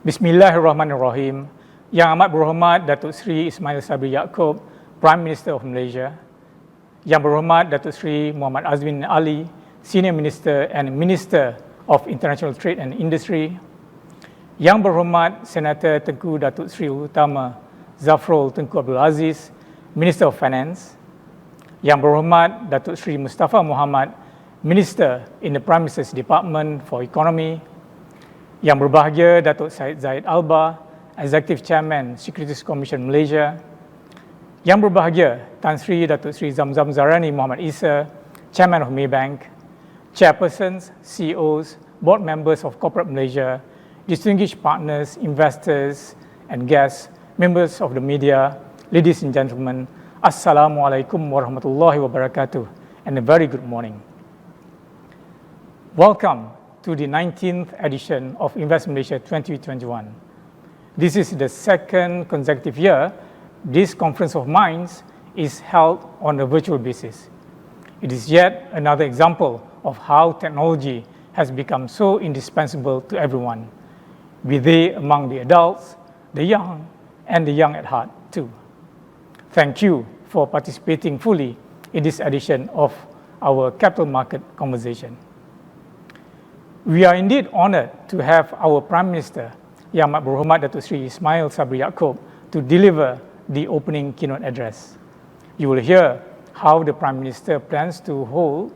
Bismillahirrahmanirrahim. Yang amat berhormat Datuk Seri Ismail Sabri Yaakob, Prime Minister of Malaysia. Yang berhormat Datuk Seri Muhammad Azmin Ali, Senior Minister and Minister of International Trade and Industry. Yang berhormat Senator Tengku Datuk Seri Utama Zafrul Tengku Abdul Aziz, Minister of Finance. Yang berhormat Datuk Seri Mustafa Muhammad, Minister in the Prime Minister's Department for Economy. Yang berbahagia Datuk Syed Zaid Alba, Executive Chairman Securities Commission Malaysia. Yang berbahagia Tan Sri Datuk Sri Zamzam Zarani Muhammad Isa, Chairman of Maybank, Chairpersons, CEOs, Board Members of Corporate Malaysia, distinguished partners, investors and guests, members of the media, ladies and gentlemen, Assalamualaikum warahmatullahi wabarakatuh, and a very good morning. Welcome to the 19th edition of Invest Malaysia 2021. This is the second consecutive year this Conference of Minds is held on a virtual basis. It is yet another example of how technology has become so indispensable to everyone, be they among the adults, the young, and the young at heart too. Thank you for participating fully in this edition of our Capital Market Conversation. We are indeed honored to have our Prime Minister, Yang Amat Berhormat Datuk Seri Ismail Sabri Yaakob, to deliver the opening keynote address. You will hear how the Prime Minister plans to hold,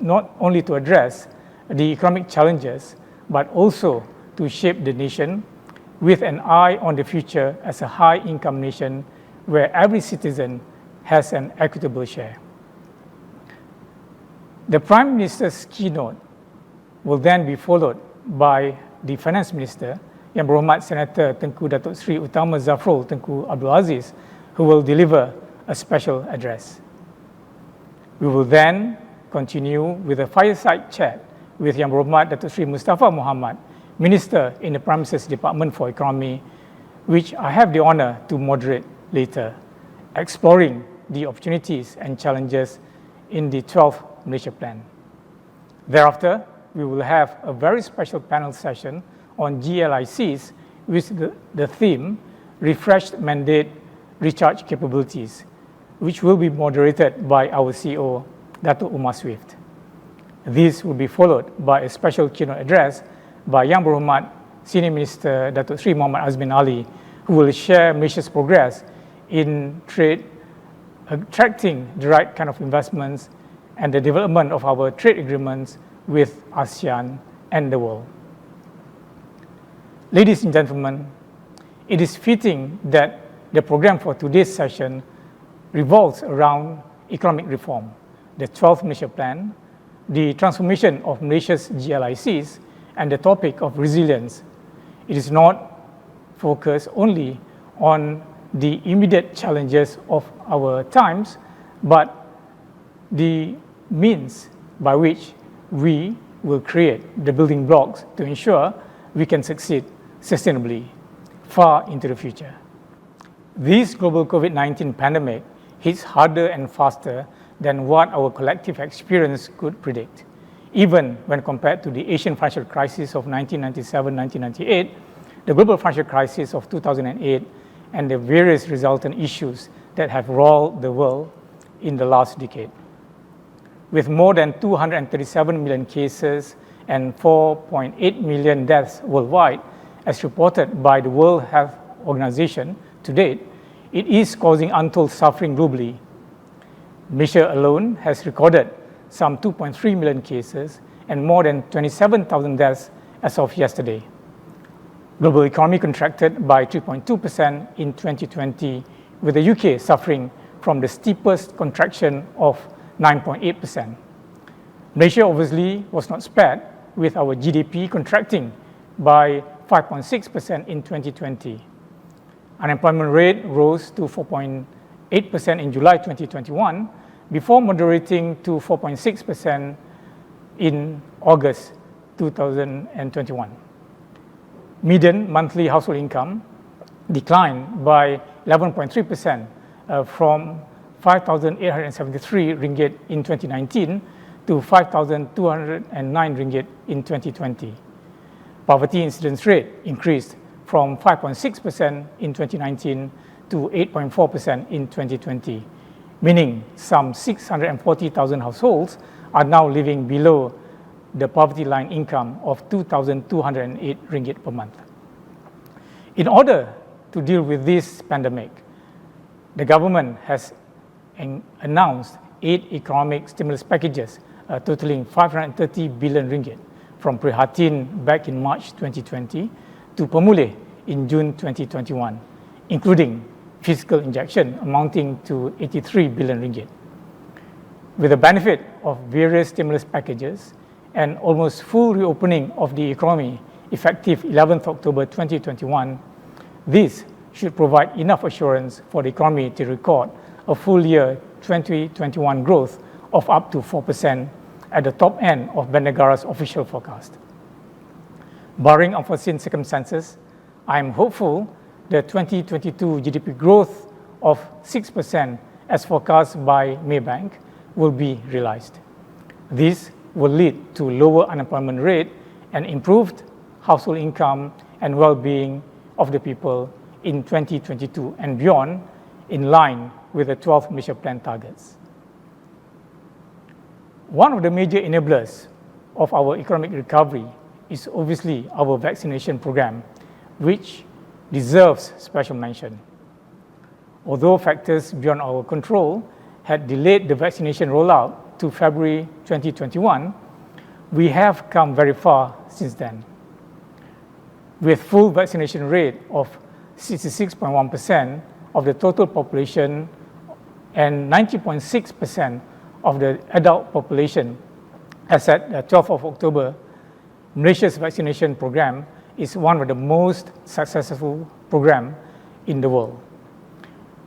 not only to address the economic challenges, but also to shape the nation with an eye on the future as a high-income nation where every citizen has an equitable share. The Prime Minister's keynote will then be followed by the Finance Minister, Yang Berhormat Senator Tengku Datuk Seri Utama Zafrul Tengku Abdul Aziz, who will deliver a special address. We will then continue with a fireside chat with Yang Berhormat Datuk Seri Mustafa Muhammad, Minister in the Prime Minister's Department for Economy, which I have the honor to moderate later, exploring the opportunities and challenges in the 12th Malaysia Plan. Thereafter, we will have a very special panel session on GLICs with the theme Refreshed Mandate Recharge Capabilities, which will be moderated by our CEO, Datuk Omar Swift. This will be followed by a special keynote address by Yang Berhormat Senior Minister Datuk Seri Muhammad Azmin Ali, who will share Malaysia's progress in trade, attracting the right kind of investments, and the development of our trade agreements with ASEAN and the world. Ladies and gentlemen, it is fitting that the program for today's session revolves around economic reform, the 12th Malaysia Plan, the transformation of Malaysia's GLICs, and the topic of resilience. It is not focused only on the immediate challenges of our times, but the means by which we will create the building blocks to ensure we can succeed sustainably far into the future. This global COVID-19 pandemic hits harder and faster than what our collective experience could predict. Even when compared to the Asian financial crisis of 1997-1998, the global financial crisis of 2008, and the various resultant issues that have roiled the world in the last decade. With more than 237 million cases and 4.8 million deaths worldwide, as reported by the World Health Organization to date, it is causing untold suffering globally. Malaysia alone has recorded some 2.3 million cases and more than 27,000 deaths as of yesterday. Global economy contracted by 3.2% in 2020, with the UK suffering from the steepest contraction of 9.8%. Malaysia obviously was not spared, with our GDP contracting by 5.6% in 2020. Unemployment rate rose to 4.8% in July 2021, before moderating to 4.6% in August 2021. Median monthly household income declined by 11.3% from 5,873 ringgit in 2019 to 5,209 ringgit in 2020. poverty incidence rate increased from 5.6% in 2019 to 8.4% in 2020, meaning some 640,000 households are now living below the poverty line income of 2,208 ringgit per month. In order to deal with this pandemic, the government has announced 8 economic stimulus packages totaling 530 billion ringgit from Prihatin back in March 2020 to Pemulih in June 2021, including fiscal injection amounting to 83 billion ringgit. With the benefit of various stimulus packages and almost full reopening of the economy effective 11th October 2021, this should provide enough assurance for the economy to record a full year 2021 growth of up to 4% at the top end of Bernegara's official forecast. Barring unforeseen circumstances, I am hopeful the 2022 GDP growth of 6% as forecast by Maybank will be realized. This will lead to lower unemployment rate and improved household income and well-being of the people in 2022 and beyond, in line with the 12th Malaysia Plan targets. One of the major enablers of our economic recovery is obviously our vaccination program, which deserves special mention. Although factors beyond our control had delayed the vaccination rollout to February 2021, we have come very far since then. With full vaccination rate of 66.1% of the total population and 90.6% of the adult population as at 12th of October, Malaysia's vaccination program is one of the most successful programs in the world.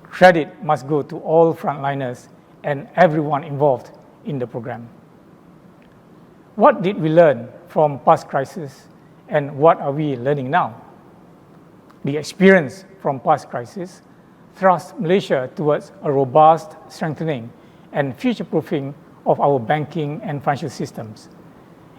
Credit must go to all frontliners and everyone involved in the program. What did we learn from past crises and what are we learning now? The experience from past crises thrust Malaysia towards a robust strengthening and future-proofing of our banking and financial systems.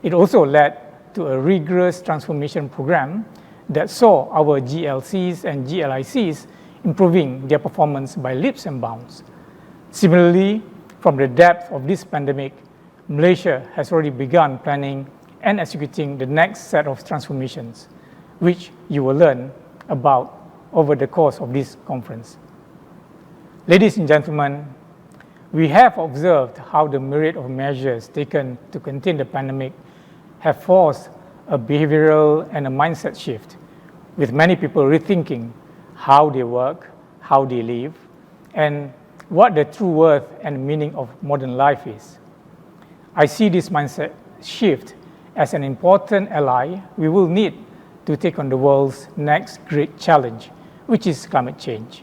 It also led to a rigorous transformation program that saw our GLCs and GLICs improving their performance by leaps and bounds. Similarly, from the depth of this pandemic, Malaysia has already begun planning and executing the next set of transformations, which you will learn about over the course of this conference. Ladies and gentlemen, we have observed how the myriad of measures taken to contain the pandemic have forced a behavioral and a mindset shift, with many people rethinking how they work, how they live, and what the true worth and meaning of modern life is. I see this mindset shift as an important ally we will need to take on the world's next great challenge, which is climate change.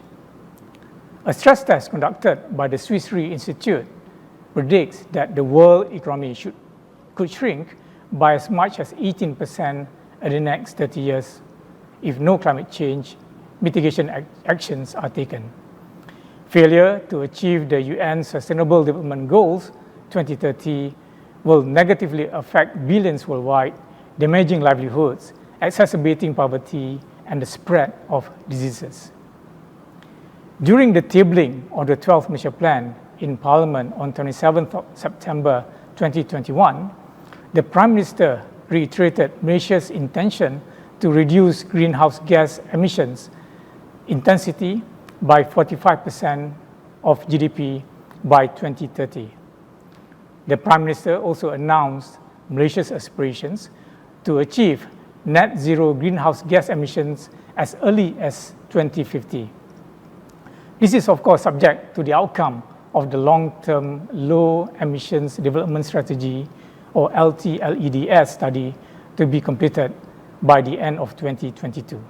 A stress test conducted by the Swiss Re Institute predicts that the world economy could shrink by as much as 18% in the next 30 years if no climate change mitigation actions are taken. Failure to achieve the UN Sustainable Development Goals 2030 will negatively affect billions worldwide, damaging livelihoods, exacerbating poverty, and the spread of diseases. During the tabling of the 12th Malaysia Plan in Parliament on 27th of September 2021, the Prime Minister reiterated Malaysia's intention to reduce greenhouse gas emissions intensity by 45% of GDP by 2030. The Prime Minister also announced Malaysia's aspirations to achieve net zero greenhouse gas emissions as early as 2050. This is, of course, subject to the outcome of the long-term low emissions development strategy, or LTLEDS study, to be completed by the end of 2022.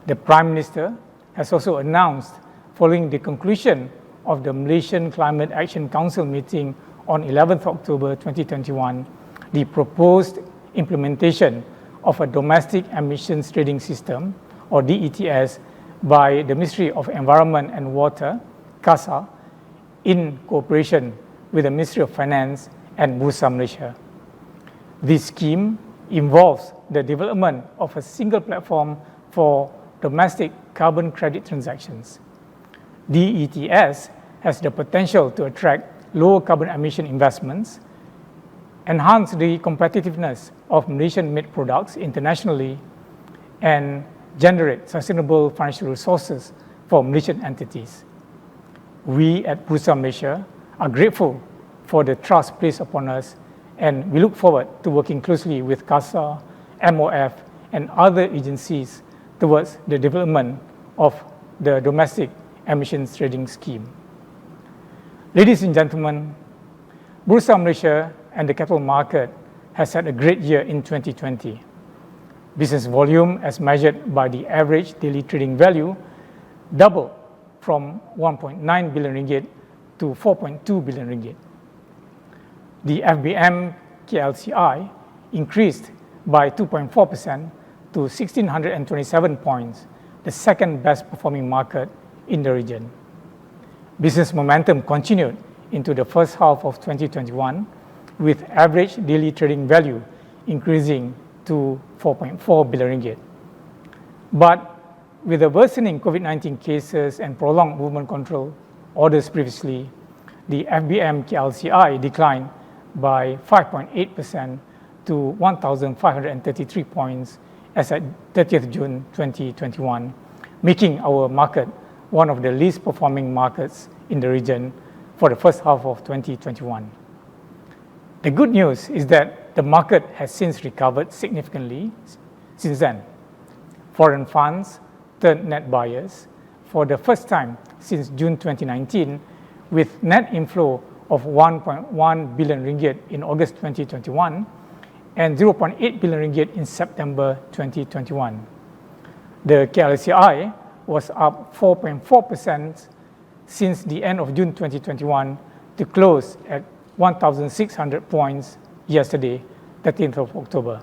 The Prime Minister has also announced, following the conclusion of the Malaysian Climate Action Council meeting on 11th October 2021, the proposed implementation of a domestic emissions trading system, or DETS, by the Ministry of Environment and Water, CASA, in cooperation with the Ministry of Finance and Bursa Malaysia. This scheme involves the development of a single platform for domestic carbon credit transactions. DETS has the potential to attract lower carbon emission investments, enhance the competitiveness of Malaysian-made products internationally, and generate sustainable financial resources for Malaysian entities. We at Bursa Malaysia are grateful for the trust placed upon us, and we look forward to working closely with CASA, MOF, and other agencies towards the development of the domestic emissions trading scheme. Ladies and gentlemen, Bursa Malaysia and the capital market has had a great year in 2020. Business volume, as measured by the average daily trading value, doubled from 1.9 billion ringgit to 4.2 billion ringgit. The FBM KLCI increased by 2.4% to 1,627 points, the second best performing market in the region. Business momentum continued into the first half of 2021, with average daily trading value increasing to 4.4 billion ringgit. But with the worsening COVID-19 cases and prolonged movement control orders previously, the FBM KLCI declined by 5.8% to 1,533 points as at 30th June 2021, making our market one of the least performing markets in the region for the first half of 2021. The good news is that the market has since recovered significantly since then. Foreign funds turned net buyers for the first time since June 2019, with net inflow of 1.1 billion ringgit in August 2021 and 0.8 billion ringgit in September 2021. The KLCI was up 4.4% since the end of June 2021 to close at 1,600 points yesterday, 13th of October.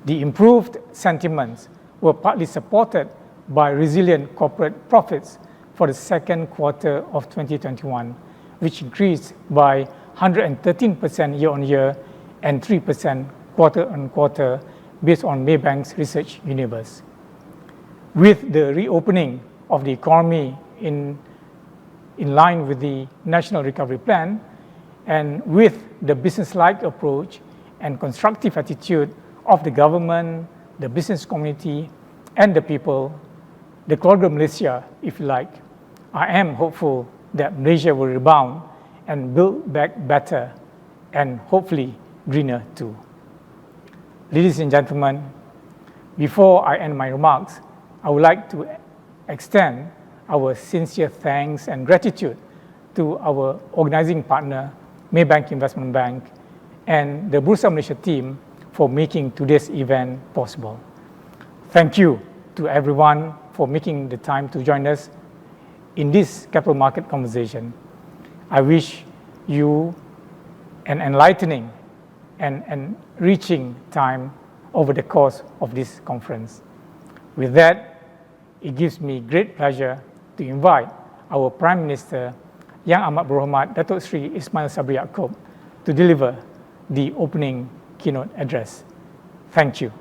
The improved sentiments were partly supported by resilient corporate profits for the second quarter of 2021, which increased by 113% year-on-year and 3% quarter-on-quarter based on Maybank's research universe. With the reopening of the economy in line with the National Recovery Plan, and with the business-like approach and constructive attitude of the government, the business community, and the people, the Keluarga Malaysia, if you like, I am hopeful that Malaysia will rebound and build back better and hopefully greener too. Ladies and gentlemen, before I end my remarks, I would like to extend our sincere thanks and gratitude to our organizing partner, Maybank Investment Bank, and the Bursa Malaysia team for making today's event possible. Thank you to everyone for making the time to join us in this capital market conversation. I wish you an enlightening and enriching time over the course of this conference. With that, it gives me great pleasure to invite our Prime Minister, Yang Amat Berhormat Datuk Seri Ismail Sabri Yaakob, to deliver the opening keynote address. Thank you.